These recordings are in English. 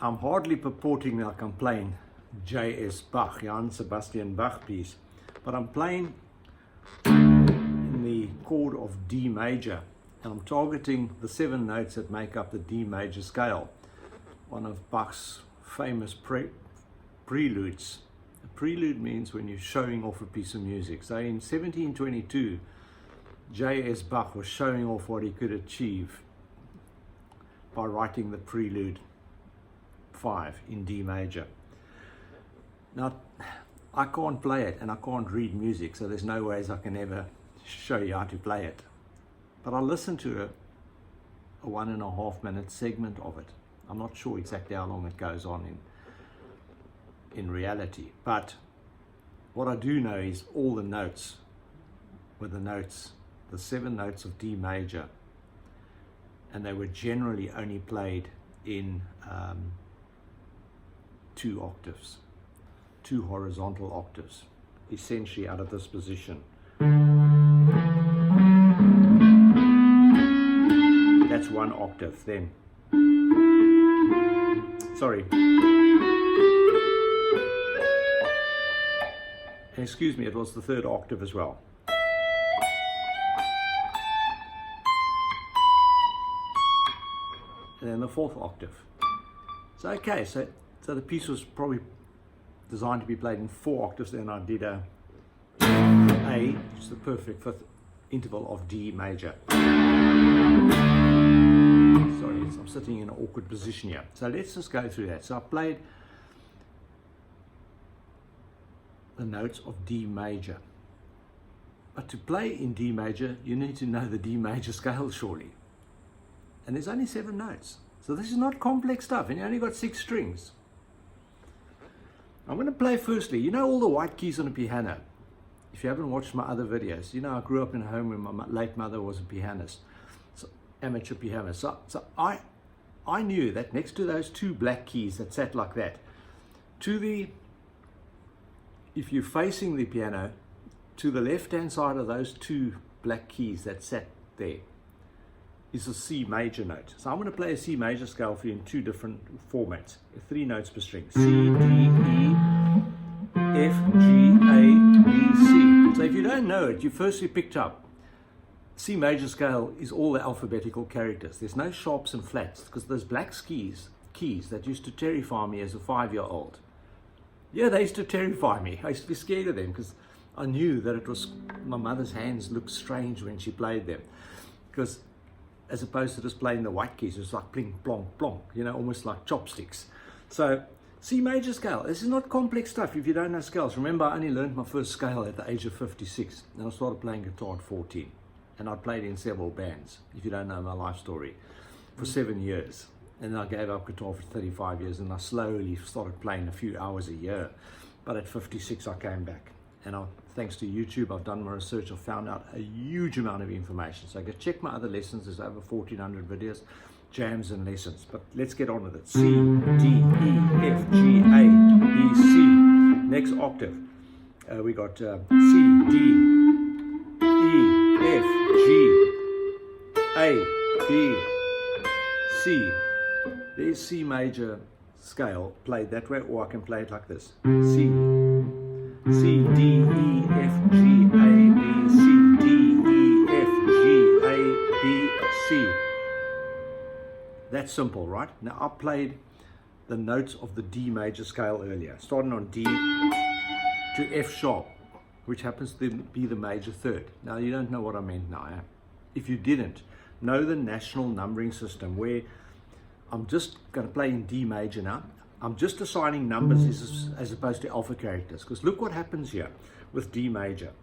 I'm hardly purporting like I'm playing J.S. Bach, Johann Sebastian Bach piece, but I'm playing in the chord of D major, and I'm targeting the 7 notes that make up the D major scale, one of Bach's famous preludes. A prelude means when you're showing off a piece of music. So in 1722, J.S. Bach was showing off what he could achieve by writing the prelude 5 in D major. Now, I can't play it and I can't read music, so there's no ways I can ever show you how to play it. But I listened to a 1.5 minute segment of it. I'm not sure exactly how long it goes on in reality, but what I do know is all the notes were the 7 notes of D major, and they were generally only played in 2 octaves, 2 horizontal octaves, essentially out of this position. That's 1 octave then. Sorry. Excuse me, it was the 3rd octave as well. And then the 4th octave. So okay, so the piece was probably designed to be played in 4 octaves. Then I did a, which is the perfect 5th interval of D major. Sorry, I'm sitting in an awkward position here. So let's just go through that. So I played the notes of D major. But to play in D major, you need to know the D major scale, surely. And there's only 7 notes. So this is not complex stuff, and you only got 6 strings. I'm going to play firstly, you know all the white keys on a piano. If you haven't watched my other videos, you know I grew up in a home where my late mother was a pianist, so amateur pianist. So I knew that next to those 2 black keys that sat like that, if you're facing the piano, to the left-hand side of those 2 black keys that sat there is a C major note. So I'm going to play a C major scale for you in 2 different formats, 3 notes per string: C, D, E, F, G, A, B, C. So if you don't know it, you firstly picked up C major scale is all the alphabetical characters. There's no sharps and flats, because those black keys that used to terrify me as a 5-year-old. Yeah, they used to terrify me. I used to be scared of them because I knew that it was, my mother's hands looked strange when she played them, because as opposed to just playing the white keys, it was like pling, plonk, plonk, you know, almost like chopsticks. So C major scale, this is not complex stuff if you don't know scales. Remember, I only learned my first scale at the age of 56, and I started playing guitar at 14, and I played in several bands, if you don't know my life story, for 7 years. And then I gave up guitar for 35 years, and I slowly started playing a few hours a year. But at 56, I came back. And thanks to YouTube, I've done my research. I've found out a huge amount of information. So go check my other lessons. There's over 1,400 videos, jams and lessons. But let's get on with it. C, D, E, F, G, A, B, C. Next octave. We got C, D, E, F, G, A, B, C. There's C major scale played that way, or I can play it like this. C, C, D, E, F, G, A, B, C, D, E, F, G, A, B, C. That's simple, right? Now I played the notes of the D major scale earlier, starting on D to F sharp, which happens to be the major 3rd. Now you don't know what I meant now. Eh? If you didn't, know the national numbering system, where I'm just going to play in D major now. I'm just assigning numbers as opposed to alpha characters, because look what happens here with D major.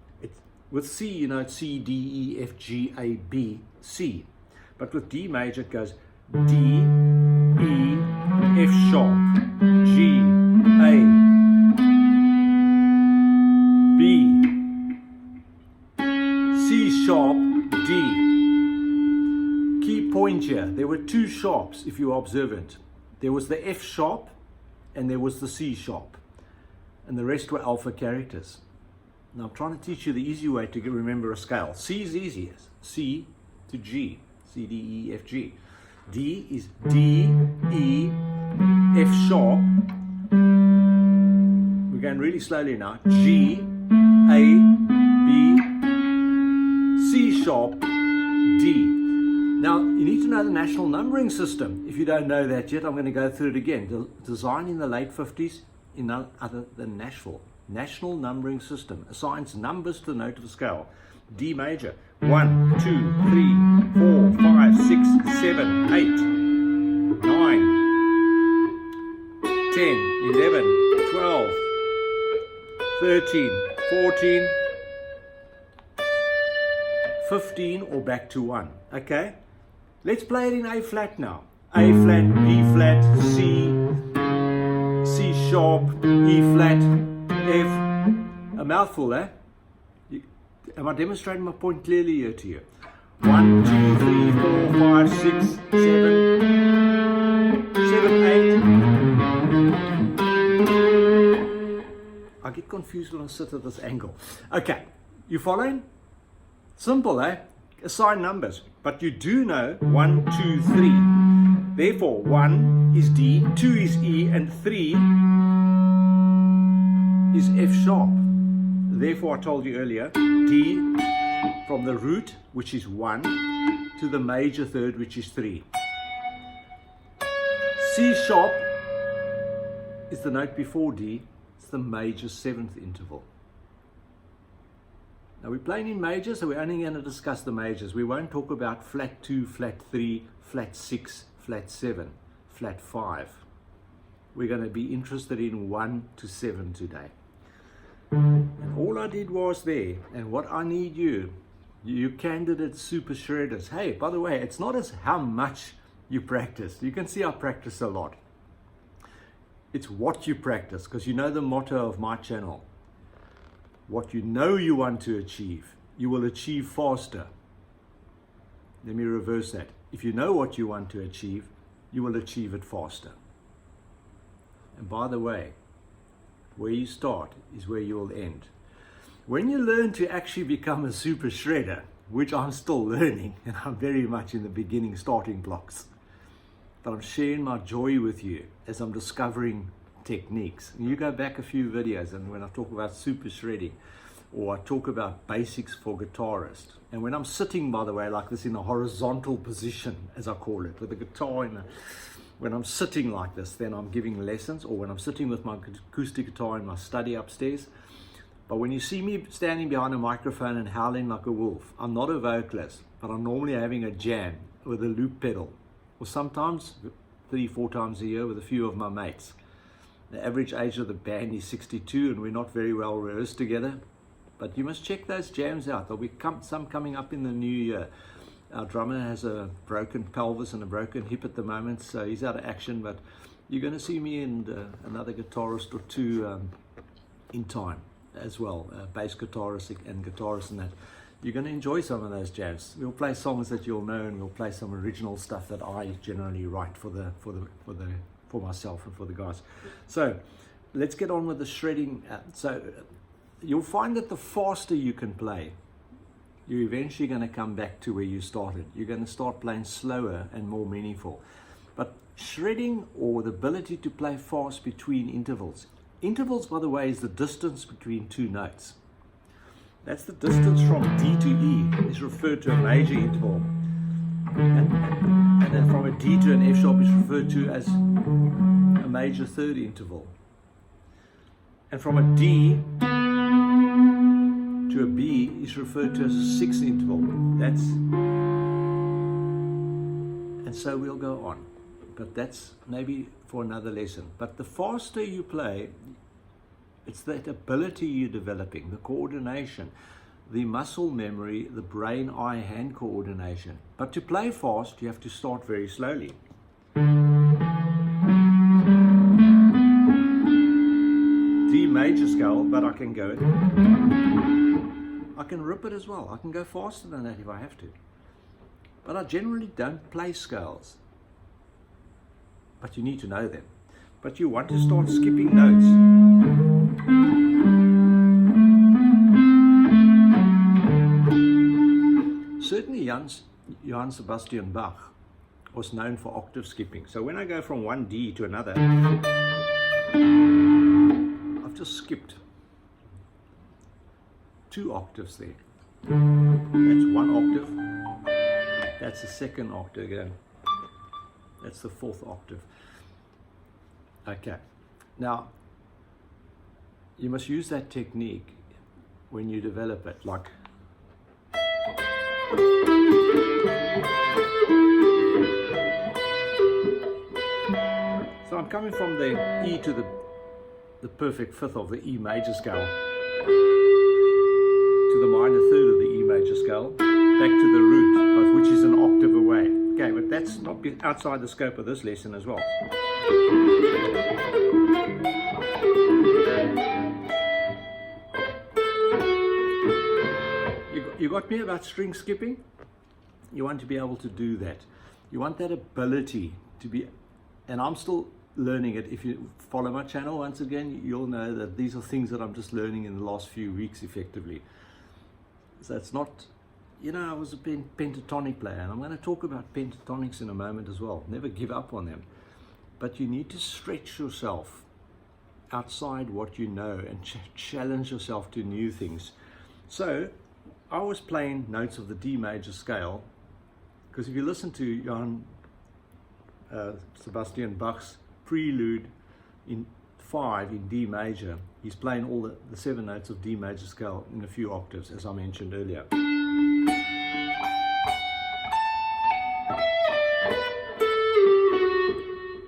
With C, you know, it's C, D, E, F, G, A, B, C. But with D major, it goes D, E, F sharp, G, A, B, C sharp, D. Key point here, there were 2 sharps if you are observant. There was the F sharp and there was the C sharp, and the rest were alpha characters. Now I'm trying to teach you the easy way to remember a scale. C is easy, C to G, C, D, E, F, G. D is D, E, F sharp. We're going really slowly now. G, A, B, C sharp, D. Now, you need to know the national numbering system. If you don't know that yet, I'm going to go through it again. Designed in the late 50s in none other than Nashville. National numbering system assigns numbers to the note of the scale. D major. 1, 2, 3, 4, 5, 6, 7, 8, 9, 10, 11, 12, 13, 14, 15, or back to 1. Okay? Let's play it in A flat now. A flat, B flat, C, C sharp, E flat, F. A mouthful, eh? Am I demonstrating my point clearly here to you? 1, 2, 3, 4, 5, 6, 7, 8. I get confused when I sit at this angle. Okay, you following? Simple, eh? Assign numbers. But you do know 1, 2, 3. Therefore, 1 is D, 2 is E, and 3 is F sharp. Therefore, I told you earlier, D from the root, which is 1, to the major third, which is 3. C sharp is the note before D. It's the major 7th interval. Now, we're playing in majors, so we're only going to discuss the majors. We won't talk about flat 2, flat 3, flat 6, flat 7, flat 5. We're going to be interested in 1 to 7 today. And all I did was there, and what I need you candidate super shredders. Hey, by the way, it's not as how much you practice. You can see I practice a lot. It's what you practice, because you know the motto of my channel. What you know you want to achieve, you will achieve faster. Let me reverse that. If you know what you want to achieve, you will achieve it faster. And by the way, where you start is where you will end. When you learn to actually become a super shredder, which I'm still learning, and I'm very much in the beginning starting blocks, but I'm sharing my joy with you as I'm discovering techniques. And you go back a few videos, and when I talk about super shredding, or I talk about basics for guitarists, and when I'm sitting, by the way, like this in a horizontal position, as I call it, with the guitar in a when I'm sitting like this, then I'm giving lessons, or when I'm sitting with my acoustic guitar in my study upstairs. But when you see me standing behind a microphone and howling like a wolf, I'm not a vocalist, but I'm normally having a jam with a loop pedal, or sometimes 3-4 times a year with a few of my mates. The average age of the band is 62, and we're not very well rehearsed together. But you must check those jams out. There'll be some coming up in the new year. Our drummer has a broken pelvis and a broken hip at the moment, so he's out of action, but you're going to see me and another guitarist or two in time as well, bass guitarist and guitarist and that. You're going to enjoy some of those jams. We'll play songs that you'll know, and we'll play some original stuff that I generally write for myself and for the guys. So let's get on with the shredding. So you'll find that the faster you can play, you're eventually going to come back to where you started. You're going to start playing slower and more meaningful. But shredding, or the ability to play fast between intervals. Intervals, by the way, is the distance between two notes. That's the distance from D to E is referred to a major interval. And then from a D to an F sharp is referred to as a major third interval. And from a D to a B is referred to as a sixth interval. And so we'll go on. But that's maybe for another lesson. But the faster you play, it's that ability you're developing, the coordination, the muscle memory, the brain-eye-hand coordination. But to play fast, you have to start very slowly. D major scale, but I can go it. I can rip it as well. I can go faster than that if I have to. But I generally don't play scales. But you need to know them. But you want to start skipping notes. Certainly Johann Sebastian Bach was known for octave skipping. So when I go from one D to another, I've just skipped 2 octaves there. That's 1 octave. That's the 2nd octave again. That's the 4th octave. Okay. Now, you must use that technique when you develop it, like so I'm coming from the E to the perfect 5th of the E major scale to the minor 3rd of the E major scale, back to the root, but which is an octave away. Okay, but that's not outside the scope of this lesson as well. You got me about string skipping? You want to be able to do that. You want that ability to be, and I'm still learning it. If you follow my channel once again, you'll know that these are things that I'm just learning in the last few weeks effectively. So it's not, you know, I was a pentatonic player, and I'm going to talk about pentatonics in a moment as well. Never give up on them. But you need to stretch yourself outside what you know and challenge yourself to new things. So I was playing notes of the D major scale, because if you listen to Johann Sebastian Bach's prelude in 5 in D major, he's playing all the 7 notes of D major scale in a few octaves, as I mentioned earlier.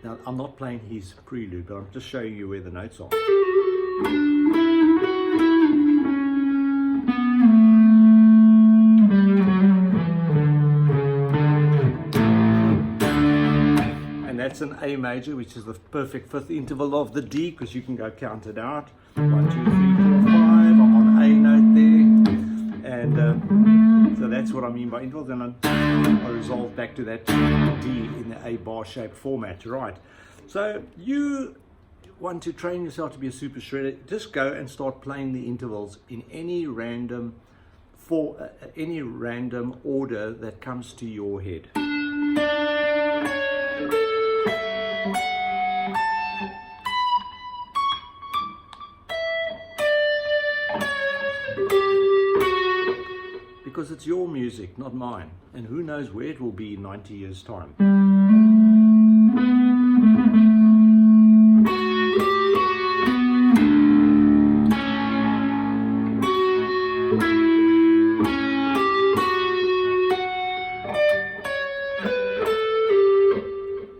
Now, I'm not playing his prelude, but I'm just showing you where the notes are. That's an A major, which is the perfect 5th interval of the D, because you can go count it out. 1, 2, 3, 4, 5. I'm on A note there. And so that's what I mean by intervals. And I resolve back to that D in the A bar shaped format, right? So you want to train yourself to be a super shredder, just go and start playing the intervals in any random order that comes to your head. Because it's your music, not mine, and who knows where it will be in 90 years' time.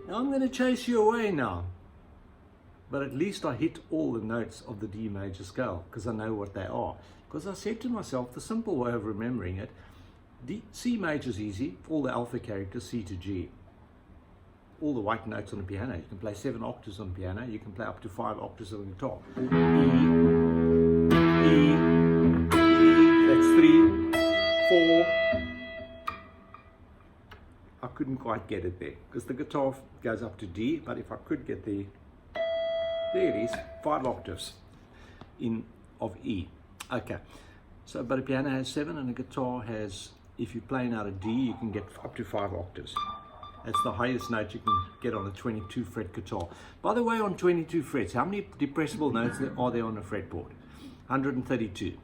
Now I'm going to chase you away now, but at least I hit all the notes of the D major scale, because I know what they are. Because I said to myself, the simple way of remembering it, C major is easy, all the alpha characters, C to G. All the white notes on the piano. You can play 7 octaves on the piano, you can play up to 5 octaves on the guitar. E, that's 3, 4. I couldn't quite get it there, because the guitar goes up to D, but if I could get there it is, 5 octaves of E. Okay, so but a piano has 7 and a guitar has, if you're playing out a D, you can get up to 5 octaves. That's the highest note you can get on a 22 fret guitar. By the way, on 22 frets, how many depressible notes are there on a fretboard? 132.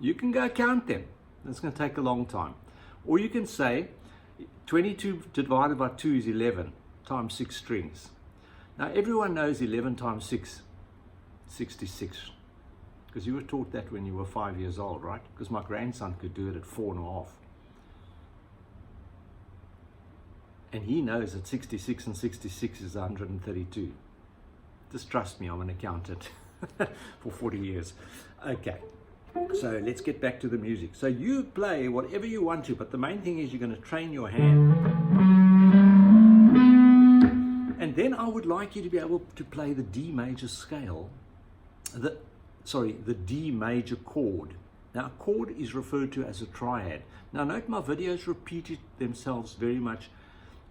You can go count them. That's going to take a long time. Or you can say 22 divided by 2 is 11 times 6 strings. Now everyone knows 11 times 6, 66. Because you were taught that when you were 5 years old, right? Because my grandson could do it at 4.5. And he knows that 66 and 66 is 132. Just trust me, I'm an accountant for 40 years. Okay, so let's get back to the music. So you play whatever you want to, but the main thing is you're going to train your hand. And then I would like you to be able to play the D major scale, the D major chord. Now, a chord is referred to as a triad. Now, note my videos repeated themselves very much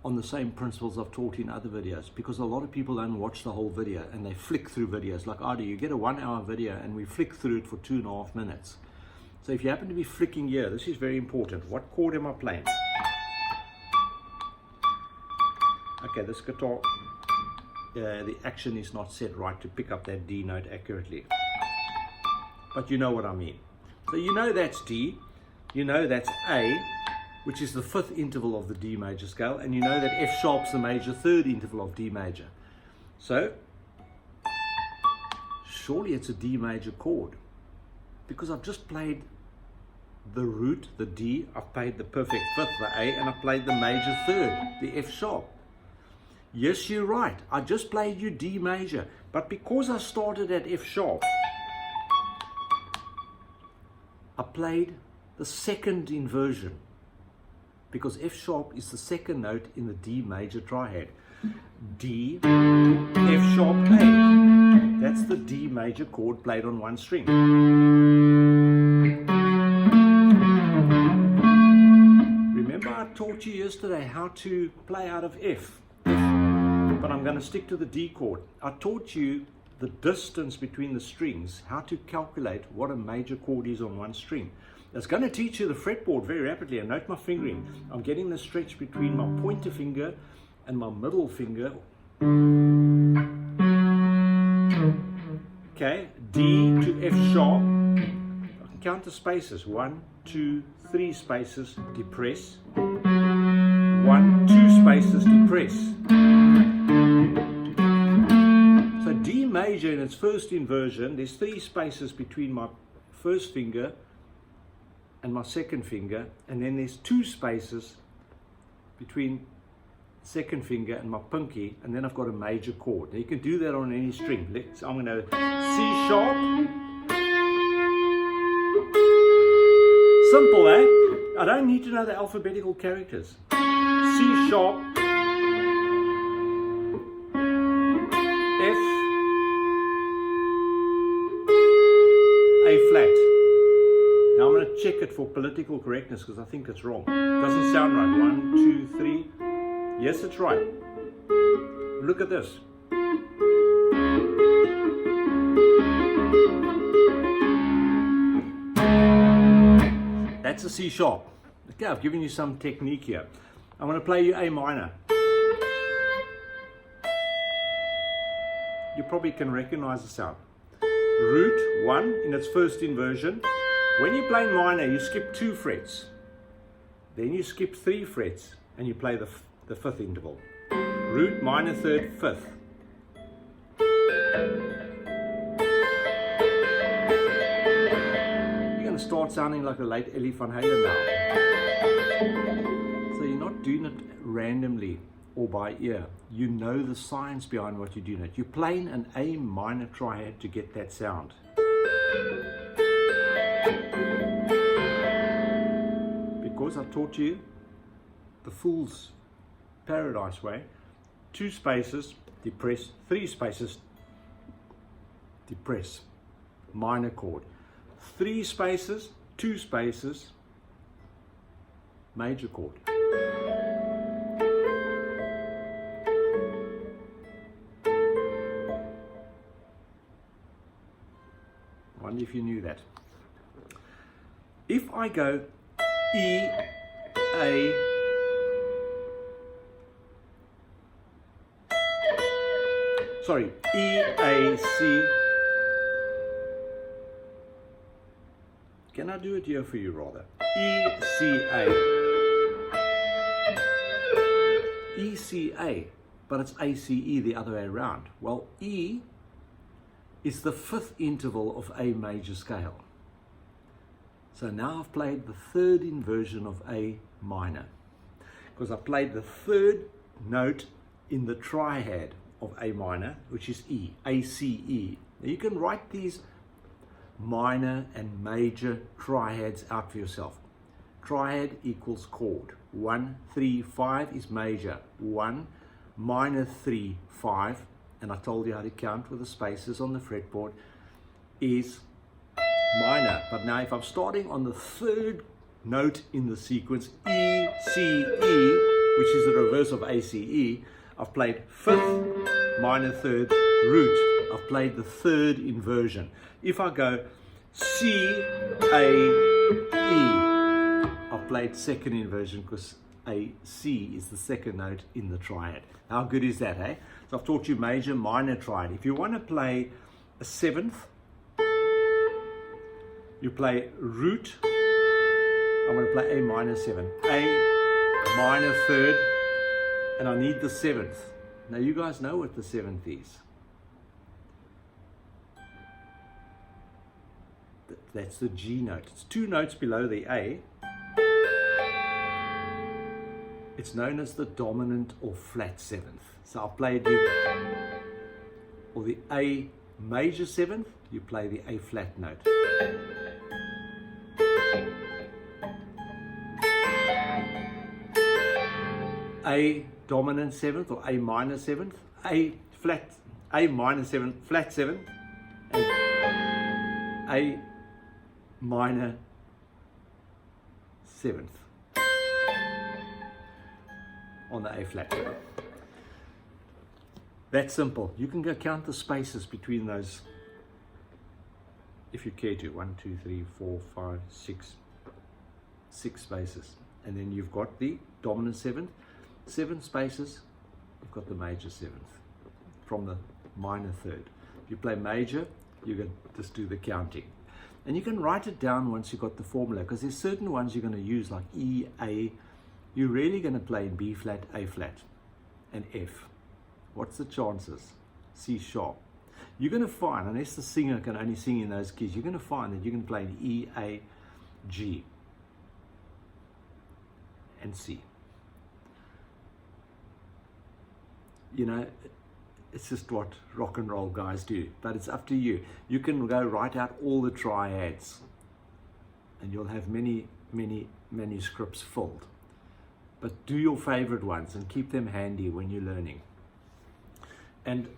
on the same principles I've taught in other videos, because a lot of people don't watch the whole video and they flick through videos. Like I do, you get a 1-hour video and we flick through it for 2.5 minutes. So if you happen to be flicking here, this is very important. What chord am I playing? okay, this guitar, the action is not set right to pick up that D note accurately. But you know what I mean. So you know that's D, you know that's A, which is the fifth interval of the D major scale, and you know that F sharp's the major third interval of D major. So surely it's a D major chord, because I've just played the root, the D, I've played the perfect fifth, the A, and I played the major third, the F sharp. Yes, you're right, I just played you D major, but because I started at F sharp, I played the second inversion, because F sharp is the second note in the D major triad. D, F sharp, A. That's the D major chord played on one string. Remember I taught you yesterday how to play out of F, but I'm going to stick to the D chord. I taught you the distance between the strings, how to calculate what a major chord is on one string. It's going to teach you the fretboard very rapidly. And note my fingering. I'm getting the stretch between my pointer finger and my middle finger. Okay, D to F sharp. I can count the spaces. 1, 2, 3 spaces, depress. 1, 2 spaces, depress. So D major in its first inversion, there's 3 spaces between my first finger and my second finger, and then there's 2 spaces between second finger and my pinky, and then I've got a major chord. Now you can do that on any string. I'm going to C sharp. Simple, eh? I don't need to know the alphabetical characters. C sharp, F, A flat. Now I'm going to check it for political correctness because I think it's wrong. Doesn't sound right. 1, 2, 3. Yes, it's right. Look at this. That's a C sharp. Okay, I've given you some technique here. I'm going to play you A minor. You probably can recognize the sound. Root 1 in its first inversion. When you play minor, you skip 2 frets. Then you skip 3 frets and you play the fifth interval. Root, minor third, fifth. You're going to start sounding like a late Ellie Van Halen now. So you're not doing it randomly or by ear. You know the science behind what you're doing. You're playing an A minor triad to get that sound. Because I taught you the Fool's Paradise way. 2 spaces, depress. 3 spaces, depress. Minor chord. 3 spaces, 2 spaces, major chord. I wonder if you knew that. If I go E, A, sorry, E, A, C. Can I do it here for you rather? E, C, A. E, C, A, but it's A, C, E the other way around. Well, E is the fifth interval of A major scale. So now I've played the third inversion of A minor, because I played the third note in the triad of A minor, which is E, A, C, E. Now you can write these minor and major triads out for yourself. Triad equals chord. 1, 3, 5 is major. 1, minor 3, 5, and I told you how to count with the spaces on the fretboard, is minor. But now if I'm starting on the third note in the sequence, E, C, E, which is the reverse of A, C, E, I've played fifth, minor third, root. I've played the third inversion. If I go C, A, E, I've played second inversion because A C is the second note in the triad. How good is that, eh? So I've taught you major, minor triad. If you want to play a seventh, you play root. I'm going to play A minor 7, A minor third, and I need the seventh. Now you guys know what the seventh is. That's the G note. It's 2 notes below the A. It's known as the dominant or flat seventh. So I'll play or the A major seventh, you play the A flat note. A dominant seventh or A minor seventh, A minor seventh, flat seventh, and A minor seventh on the A flat. That's simple. You can go count the spaces between those if you care to. 1, 2, 3, 4, 5, 6 spaces, and then you've got the dominant seventh. 7 spaces, you've got the major seventh from the minor third. If you play major, you can just do the counting. And you can write it down once you've got the formula, because there's certain ones you're going to use, like E, A. You're really going to play in B flat, A flat, and F. What's the chances? C sharp. You're going to find, unless the singer can only sing in those keys, you're going to find that you can play E, A, G, and C. You know, it's just what rock and roll guys do, but it's up to you. You can go write out all the triads and you'll have many manuscripts filled. But do your favorite ones and keep them handy when you're learning. And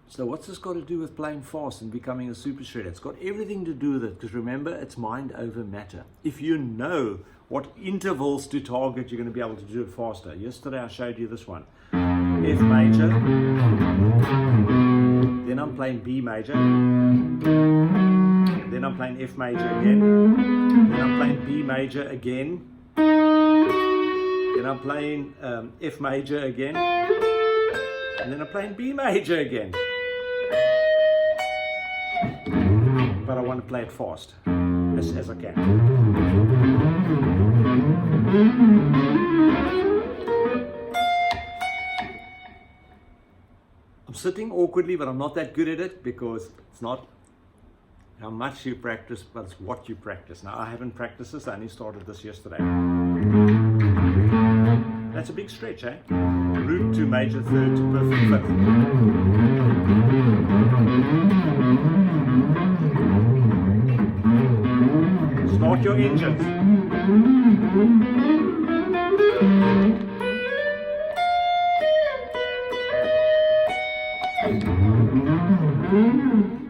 so what's this got to do with playing fast and becoming a super shredder? It's got everything to do with it, because remember, it's mind over matter. If you know what intervals to target, you're going to be able to do it faster. Yesterday I showed you this one. F major, then I'm playing B major, then I'm playing F major again, then I'm playing B major again, then I'm playing F major again, and then I'm playing B major again. But I want to play it fast as I can. I'm sitting awkwardly, but I'm not that good at it, because it's not how much you practice, but it's what you practice. Now, I haven't practiced this. I only started this yesterday. That's a big stretch, eh? Root to major third to perfect fifth. Start your engines.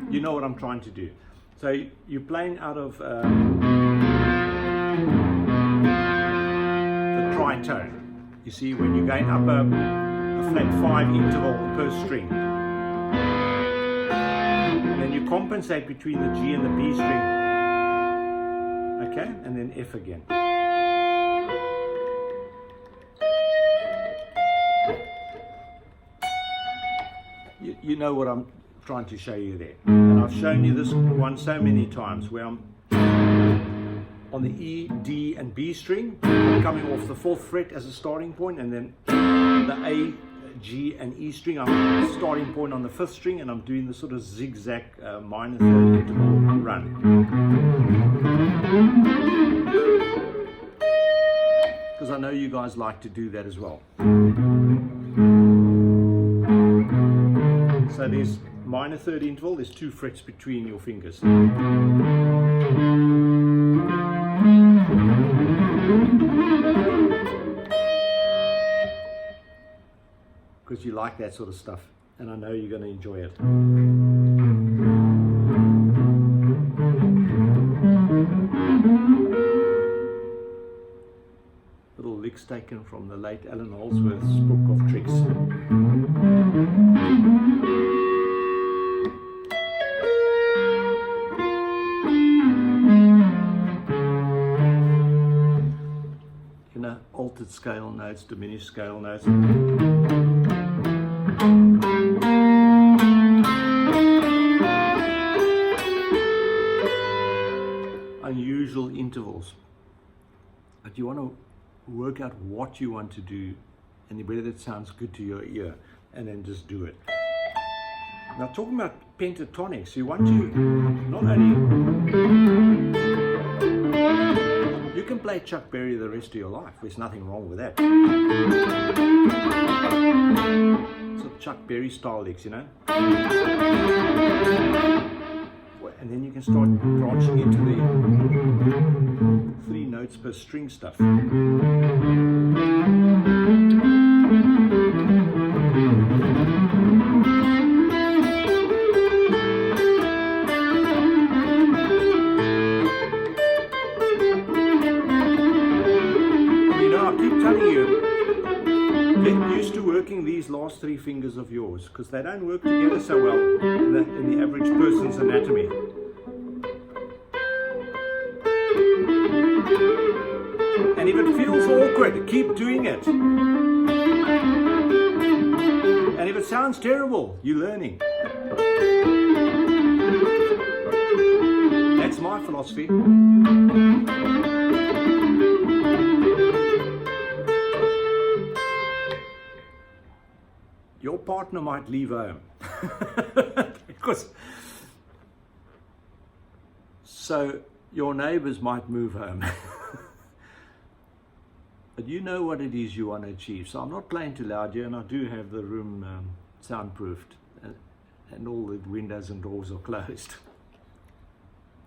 You know what I'm trying to do. So you're playing out of the tritone. You see, when you're going up a flat 5 interval per string. And then you compensate between the G and the B string. Okay, and then F again. You know what I'm trying to show you there. And I've shown you this one so many times, where I'm on the E, D and B string, I'm coming off the 4th fret as a starting point, and then the A, G and E string, I'm starting point on the 5th string, and I'm doing the sort of zigzag minor third interval run. Because I know you guys like to do that as well. So there's minor third interval, there's 2 frets between your fingers. Because you like that sort of stuff, and I know you're going to enjoy it. Little licks taken from the late Alan Holdsworth's book of tricks. opposite scale notes, diminished scale notes. Unusual intervals. But you want to work out what you want to do and whether that sounds good to your ear, and then just do it. Now, talking about pentatonics, you want to not only, you can play Chuck Berry the rest of your life. There's nothing wrong with that. Sort of Chuck Berry style licks, you know. And then you can start branching into the 3 notes per string stuff. These last 3 fingers of yours, because they don't work together so well in the average person's anatomy. And if it feels awkward, keep doing it. And if it sounds terrible, you're learning. That's my philosophy. Your partner might leave home. So your neighbors might move home. But you know what it is you want to achieve. So I'm not playing too loud here, and I do have the room soundproofed, and all the windows and doors are closed.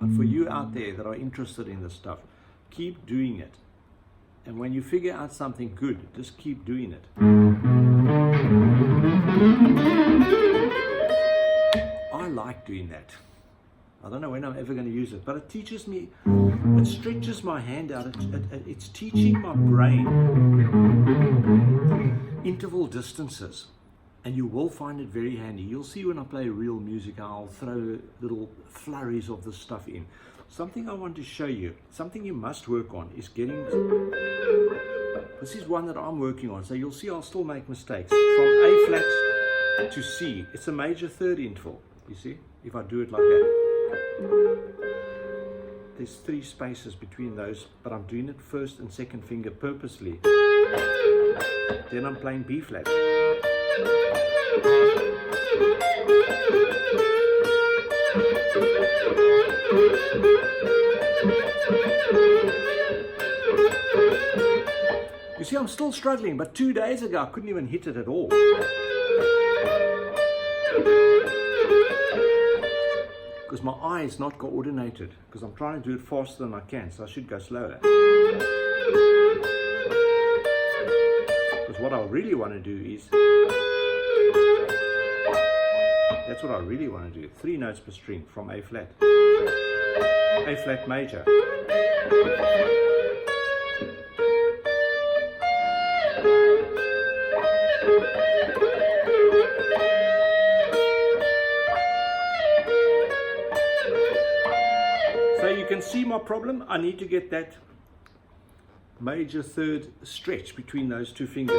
But for you out there that are interested in this stuff, keep doing it. And when you figure out something good, just keep doing it. I like doing that. I don't know when I'm ever going to use it, but it teaches me, it stretches my hand out. It's teaching my brain interval distances. And you will find it very handy. You'll see when I play real music, I'll throw little flurries of this stuff in. Something I want to show you, something you must work on, is getting, this is one that I'm working on, so you'll see I'll still make mistakes. From A flat to C, it's a major 3rd interval, you see, if I do it like that. There's 3 spaces between those, but I'm doing it 1st and 2nd finger purposely. Then I'm playing B flat. You see, I'm still struggling, but 2 days ago I couldn't even hit it at all. Because my eye is not coordinated, because I'm trying to do it faster than I can, so I should go slower. Because what I really want to do is, that's what I really want to do, 3 notes per string from A flat. A flat major. So you can see my problem. I need to get that major 3rd stretch between those 2 fingers.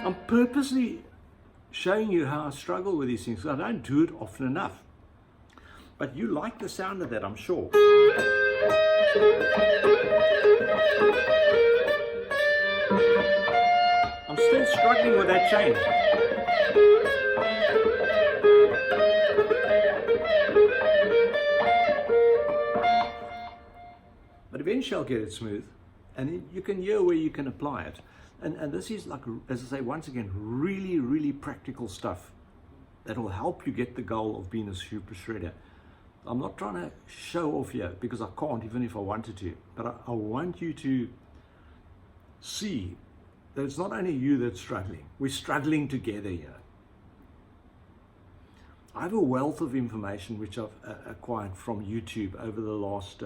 I'm purposely showing you how I struggle with these things. I don't do it often enough. But you like the sound of that, I'm sure. I'm still struggling with that change. But eventually I'll get it smooth, and you can hear where you can apply it. And this is, like, as I say, once again, really, really practical stuff that will help you get the goal of being a super shredder. I'm not trying to show off here, because I can't, even if I wanted to. But I want you to see that it's not only you that's struggling. We're struggling together here. I have a wealth of information which I've acquired from YouTube over the last,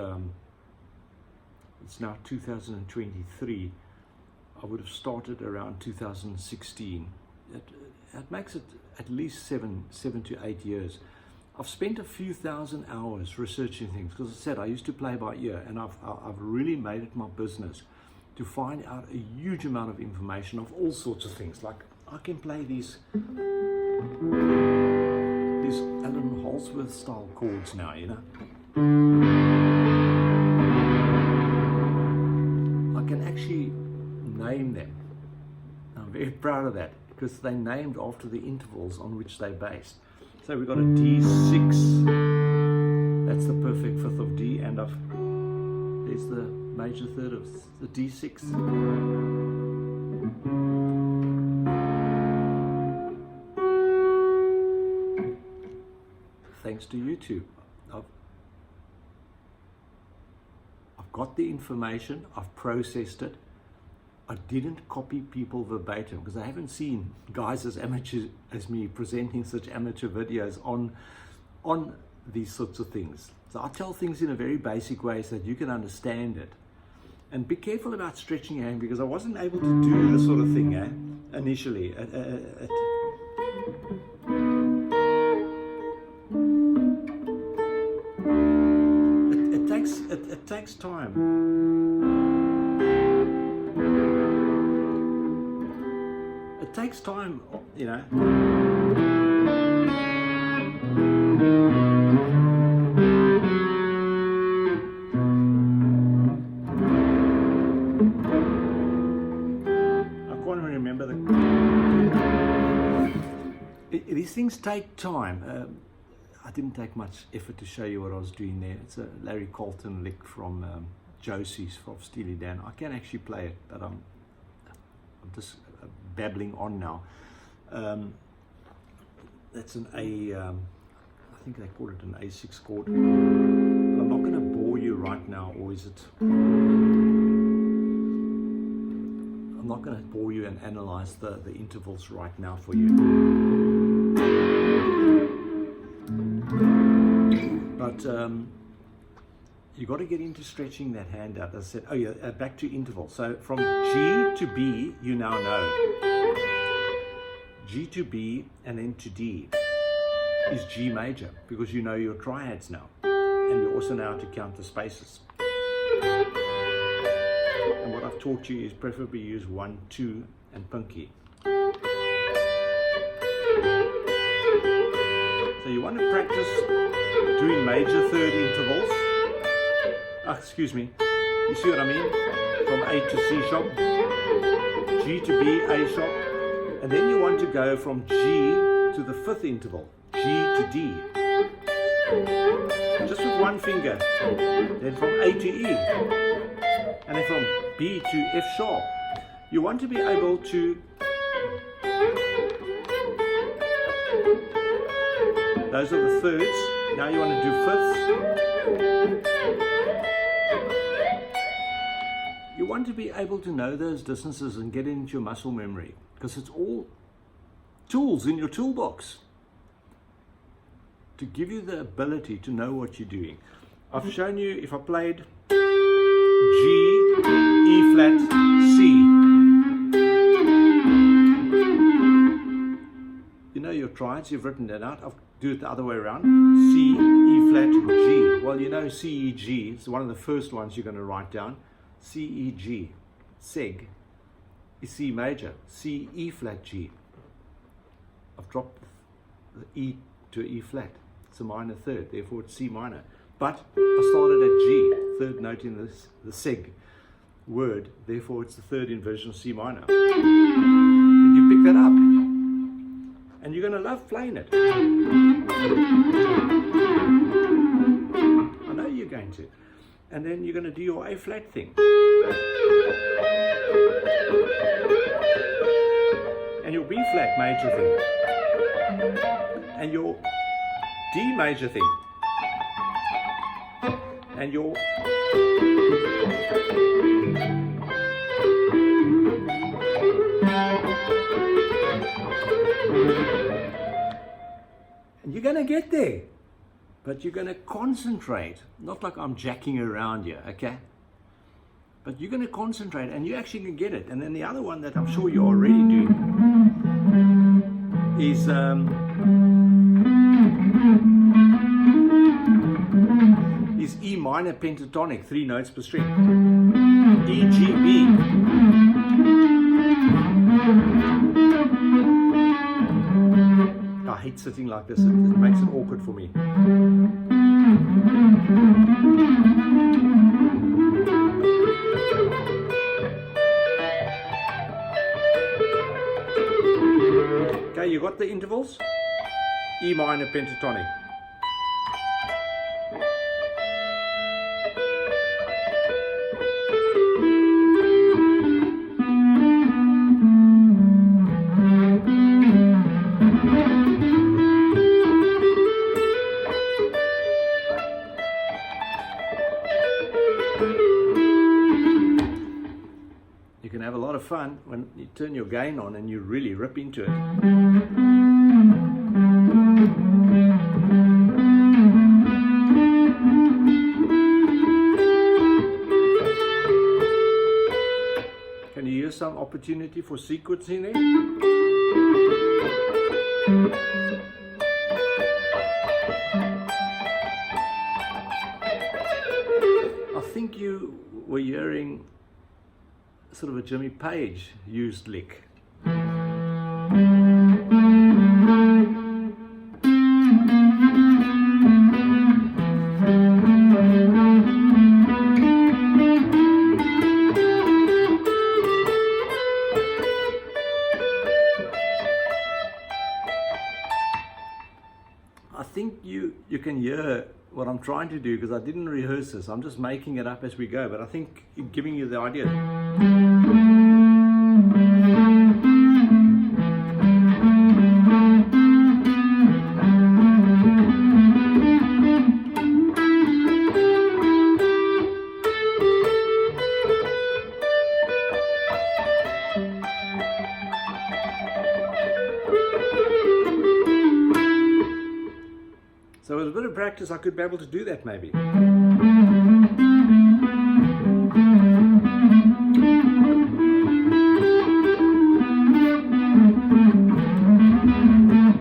it's now 2023. I would have started around 2016. It makes it at least seven to 8 years. I've spent a few thousand hours researching things, because I said I used to play by ear, and I've really made it my business to find out a huge amount of information of all sorts of things. Like I can play these Alan Holdsworth style chords now, you know. I can actually name them. I'm very proud of that, because they're named after the intervals on which they're based. So we've got a D6, that's the perfect fifth of D, and there's the major third of the D6. Thanks to YouTube, I've got the information, I've processed it. I didn't copy people verbatim, because I haven't seen guys as amateurs as me presenting such amateur videos on these sorts of things. So I tell things in a very basic way so that you can understand it. And be careful about stretching your hand, because I wasn't able to do this sort of thing initially. It takes time. It takes time, you know. I can't even remember these things take time. I didn't take much effort to show you what I was doing there. It's a Larry Colton lick from Josie's from Steely Dan. I can actually play it, but I'm just babbling on now. That's an A, I think they call it an A6 chord. But I'm not going to bore you right now, or is it? I'm not going to bore you and analyze the intervals right now for you. But you got to get into stretching that hand out. As I said, oh yeah, back to interval. So from G to B, you now know. G to B and then to D is G major, because you know your triads now. And you also know how to count the spaces. And what I've taught you is preferably use 1, 2 and pinky. So you want to practice doing major third intervals. Excuse me. You see what I mean? From A to C sharp, G to B, A sharp, and then you want to go from G to the fifth interval, G to D. Just with one finger. Then from A to E, and then from B to F sharp. You want to be able to those are the thirds. Now you want to do fifths. You want to be able to know those distances and get it into your muscle memory, because it's all tools in your toolbox to give you the ability to know what you're doing. I've shown you, if I played G, E flat, C. You know your triads, you've written that out. I'll do it the other way around. C, E flat, G. Well, you know C, E, G. It's one of the first ones you're going to write down. C, E, G. Seg is C major. C, E flat, G. I've dropped the E to E flat. It's a minor third, therefore it's C minor. But I started at G, third note in the seg word, therefore it's the third inversion of C minor. Did you pick that up? And you're going to love playing it. I know you're going to. And then you're going to do your A flat thing. And your B flat major thing. And your D major thing. And your and you're going to get there, but you're going to concentrate, not like I'm jacking around here, okay? But you're going to concentrate and you actually can get it. And then the other one that I'm sure you're already doing is is E minor pentatonic, 3 notes per string. E, G, B. I hate sitting like this, it makes it awkward for me. Okay, you got the intervals? E minor pentatonic. You can have a lot of fun when you turn your gain on and you really rip into it. Can you hear some opportunity for sequencing there? I think you were hearing sort of a Jimmy Page used lick. I think you can hear what I'm trying to do, because I didn't rehearse this. I'm just making it up as we go, but I think giving you the idea. So with a bit of practice, I could be able to do that maybe.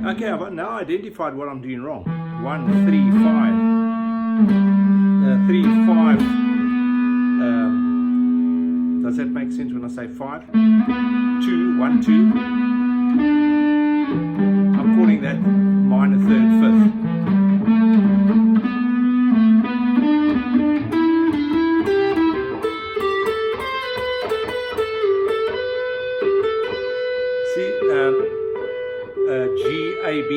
Okay, I've now identified what I'm doing wrong. 1, 3, 5. 3, 5. Does that make sense when I say 5? 2, 1, 2. I'm calling that minor third, fifth. G, A, B.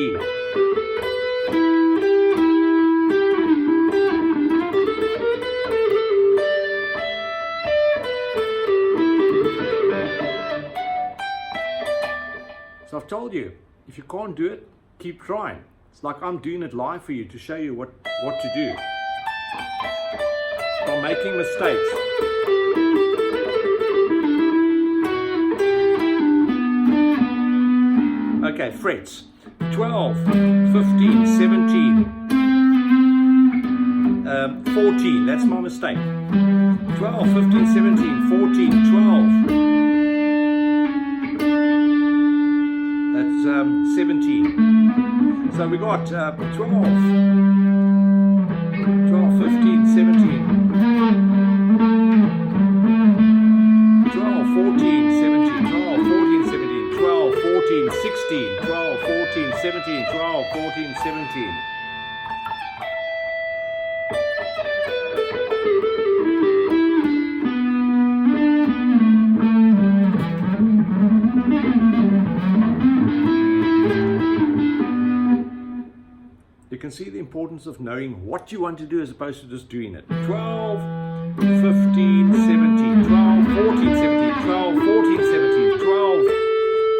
So I've told you, if you can't do it, keep trying. It's like I'm doing it live for you to show you what to do. Stop making mistakes. Okay, frets. 12, 15, 17, 14, that's my mistake. 12, 15, 17, 14, 12. That's 17. So we got 12, 12, 15, 17, 12, 14, 17, 12, 14, 17, 12, 14, 16, 12, 14, 17, 12, 14, 17. You can see the importance of knowing what you want to do as opposed to just doing it. 12, 15, 17, 12, 14, 17, 12, 14, 17, 12,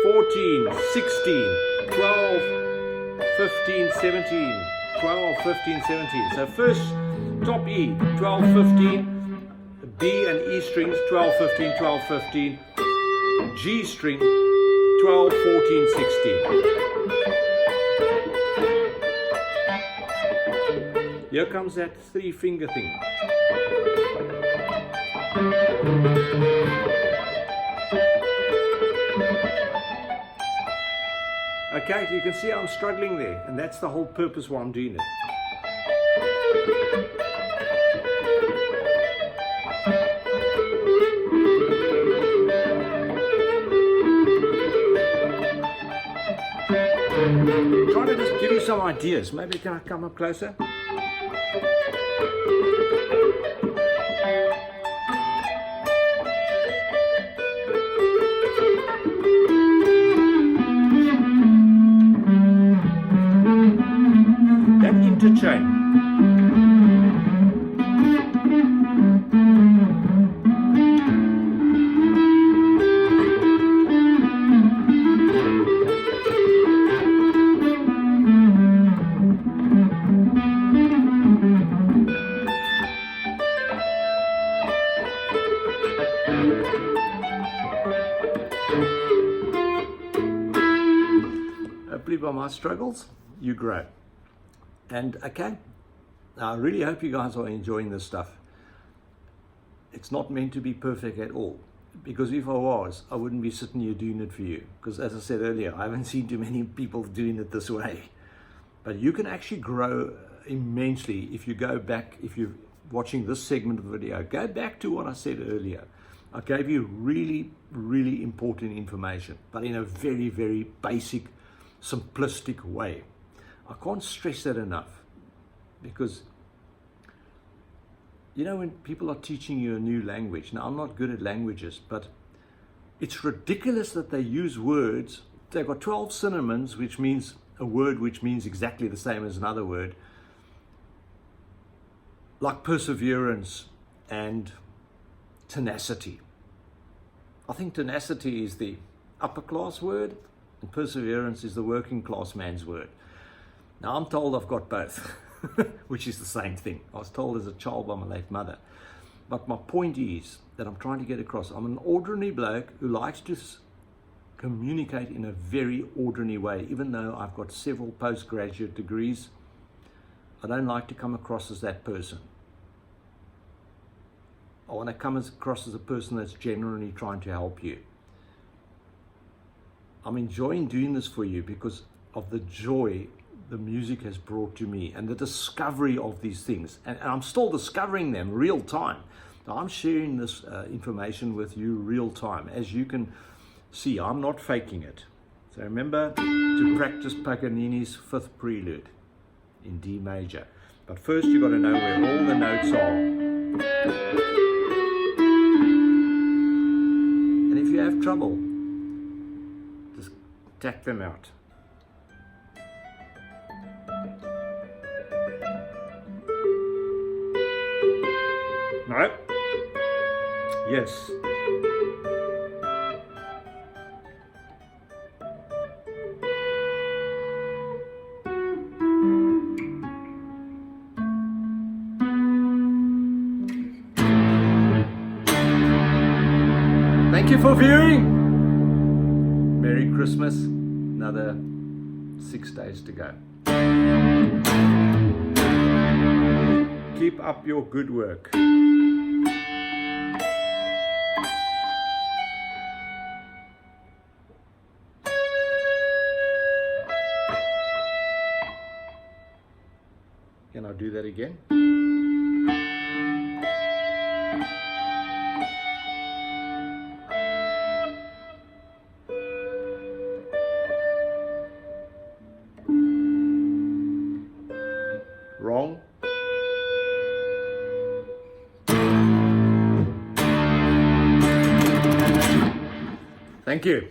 14, 16, 12, 15, 17, 12, 15, 17. So first, top E, 12, 15, D and E strings, 12, 15, 12, 15, G string, 12, 14, 16. Here comes that 3-finger thing. Okay, you can see I'm struggling there, and that's the whole purpose why I'm doing it. some ideas. Maybe can I come up closer? That interchain. Hopefully by my struggles, you grow. And okay, I really hope you guys are enjoying this stuff. It's not meant to be perfect at all, because if I was, I wouldn't be sitting here doing it for you. Because as I said earlier, I haven't seen too many people doing it this way. But you can actually grow immensely if you go back, if you're watching this segment of the video, go back to what I said earlier. I gave you really, really important information, but in a very, very basic, simplistic way. I can't stress that enough, because you know, when people are teaching you a new language, now I'm not good at languages, but it's ridiculous that they use words. They've got 12 synonyms, which means a word which means exactly the same as another word, like perseverance and tenacity. I think tenacity is the upper class word and perseverance is the working class man's word. Now I'm told I've got both, which is the same thing. I was told as a child by my late mother. But my point is that I'm trying to get across. I'm an ordinary bloke who likes to communicate in a very ordinary way. Even though I've got several postgraduate degrees, I don't like to come across as that person. I want to come across as a person that's genuinely trying to help you. I'm enjoying doing this for you because of the joy the music has brought to me and the discovery of these things. And I'm still discovering them real time. Now, I'm sharing this information with you real time. As you can see, I'm not faking it. So remember to practice Paganini's Fifth Prelude in D major. But first you've got to know where all the notes are. And if you have trouble, just tap them out. No? Yes. Thank you for viewing. Merry Christmas. Another 6 days to go. Keep up your good work. Can I do that again? Wrong. Thank you.